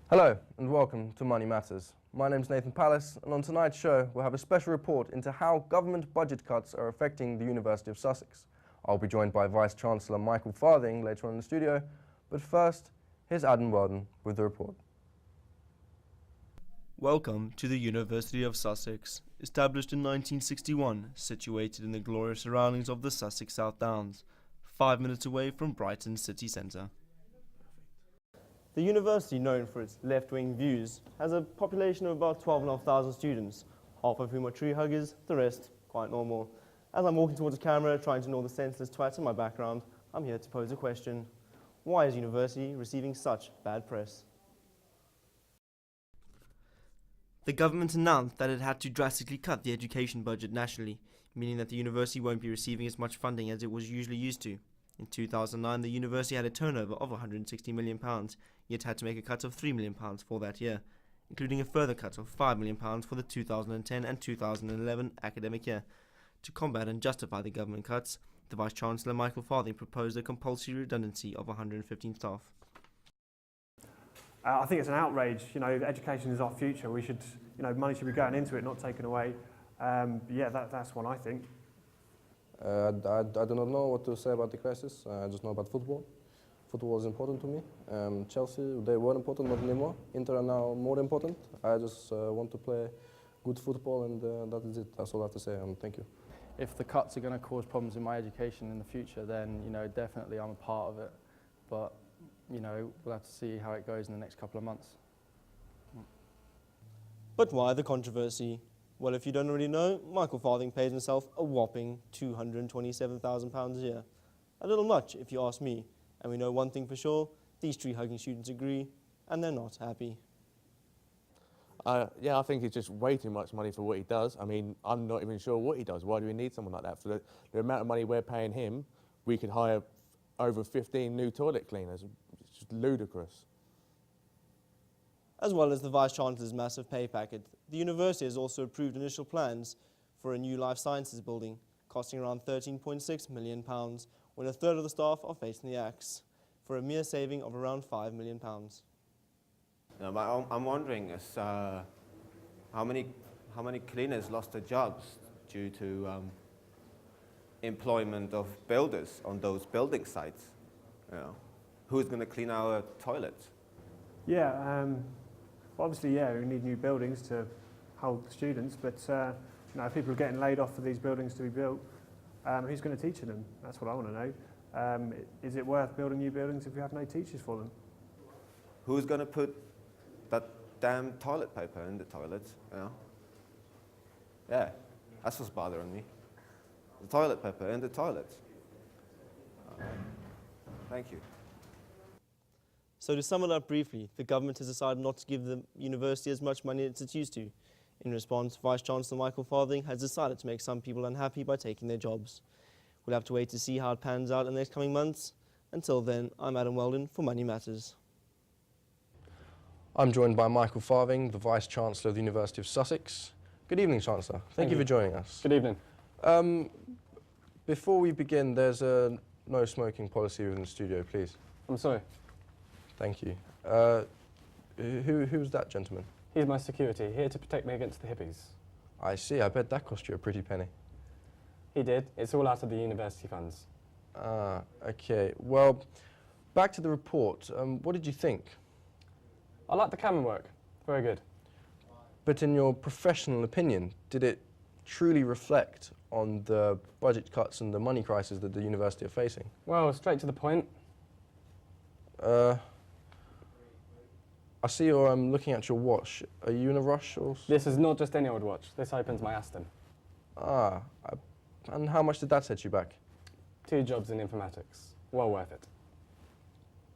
Hello and welcome to Money Matters. My name's Nathan Pallas, and on tonight's show we'll have a special report into how government budget cuts are affecting the University of Sussex. I'll be joined by Vice-Chancellor Michael Farthing later on in the studio, but first, here's Adam Weldon with the report. Welcome to the University of Sussex, established in 1961, situated in the glorious surroundings of the Sussex South Downs, 5 minutes away from Brighton city centre. The university, known for its left-wing views, has a population of about 12,500 students, half of whom are tree huggers, the rest quite normal. As I'm walking towards the camera, trying to ignore the senseless twats in my background, I'm here to pose a question. Why is university receiving such bad press? The government announced that it had to drastically cut the education budget nationally, meaning that the university won't be receiving as much funding as it was usually used to. In 2009, the university had a turnover of £160 million, yet had to make a cut of £3 million for that year, including a further cut of £5 million for the 2010 and 2011 academic year. To combat and justify the government cuts, the Vice-Chancellor Michael Farthing proposed a compulsory redundancy of 115 staff. I think it's an outrage. Education is our future. We should, money should be going into it, not taken away. That's one I think. I do not know what to say about the crisis. I just know about football. Football is important to me. Chelsea, they were important, not anymore. Inter are now more important. I just want to play good football, and that is it. That's all I have to say. Thank you. If the cuts are going to cause problems in my education in the future, then definitely I'm a part of it. But we'll have to see how it goes in the next couple of months. But why the controversy? Well, if you don't already know, Michael Farthing pays himself a whopping £227,000 a year. A little much, if you ask me. And we know one thing for sure, these tree-hugging students agree, and they're not happy. I think it's just way too much money for what he does. I mean, I'm not even sure what he does. Why do we need someone like that? For the amount of money we're paying him, we could hire over 15 new toilet cleaners. It's just ludicrous. As well as the Vice-Chancellor's massive pay packet, the university has also approved initial plans for a new life sciences building, costing around £13.6 million, when a third of the staff are facing the axe, for a mere saving of around £5 million. No, but I'm wondering how many cleaners lost their jobs due to employment of builders on those building sites. Who's going to clean our toilets? Obviously, we need new buildings to hold the students, but if people are getting laid off for these buildings to be built, who's going to teach them? That's what I want to know. Is it worth building new buildings if we have no teachers for them? Who's going to put that damn toilet paper in the toilets? Yeah, that's what's bothering me. The toilet paper in the toilets. Thank you. So to sum it up briefly, the government has decided not to give the university as much money as it's used to. In response, Vice-Chancellor Michael Farthing has decided to make some people unhappy by taking their jobs. We'll have to wait to see how it pans out in the next coming months. Until then, I'm Adam Weldon for Money Matters. I'm joined by Michael Farthing, the Vice-Chancellor of the University of Sussex. Good evening, Chancellor. Thank you for joining us. Good evening. Before we begin, there's a no smoking policy within the studio, please. I'm sorry. Thank you. Who's that gentleman? He's my security, here to protect me against the hippies. I see. I bet that cost you a pretty penny. He did. It's all out of the university funds. Okay. Well, back to the report. What did you think? I like the camera work. Very good. But in your professional opinion, did it truly reflect on the budget cuts and the money crisis that the university are facing? Well, straight to the point. I see you're looking at your watch. Are you in a rush? Or This is not just any old watch. This opens my Aston. And how much did that set you back? 2 jobs in informatics. Well worth it.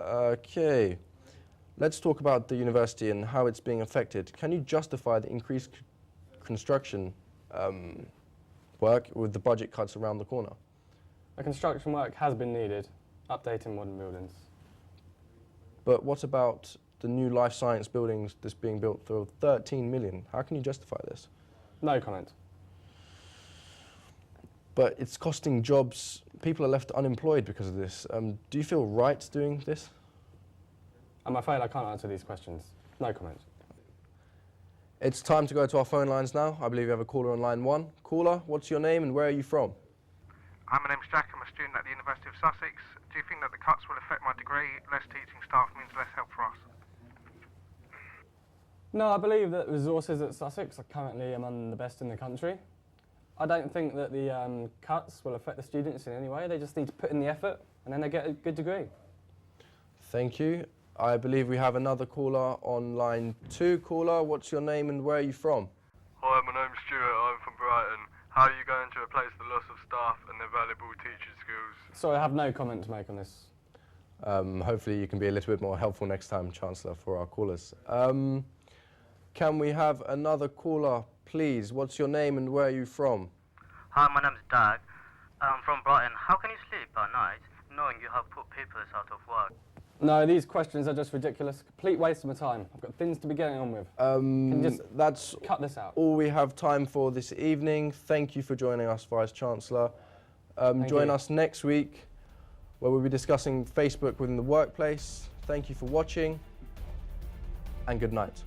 Okay. Let's talk about the university and how it's being affected. Can you justify the increased construction work with the budget cuts around the corner? The construction work has been needed, updating modern buildings. But what about the new life science buildings that's being built for 13 million? How can you justify this? No comment. But it's costing jobs. People are left unemployed because of this. Do you feel right doing this? I'm afraid I can't answer these questions. No comments. It's time to go to our phone lines now. I believe we have a caller on line 1. Caller, what's your name and where are you from? Hi, my name's Jack. I'm a student at the University of Sussex. Do you think that the cuts will affect my degree? Less teaching staff means less help for us. No, I believe that resources at Sussex are currently among the best in the country. I don't think that the cuts will affect the students in any way. They just need to put in the effort and then they get a good degree. Thank you. I believe we have another caller on line 2. Caller, what's your name and where are you from? Hi, my name's Stuart. I'm from Brighton. How are you going to replace the loss of staff and their valuable teaching skills? So I have no comment to make on this. Hopefully you can be a little bit more helpful next time, Chancellor, for our callers. Can we have another caller, please? What's your name and where are you from? Hi, my name's Doug. I'm from Brighton. How can you sleep at night knowing you have put people out of work? No, these questions are just ridiculous. Complete waste of my time. I've got things to be getting on with. Can you just that's cut this out? all we have time for this evening. Thank you for joining us, Vice-Chancellor. Join us next week where we'll be discussing Facebook within the workplace. Thank you for watching and good night.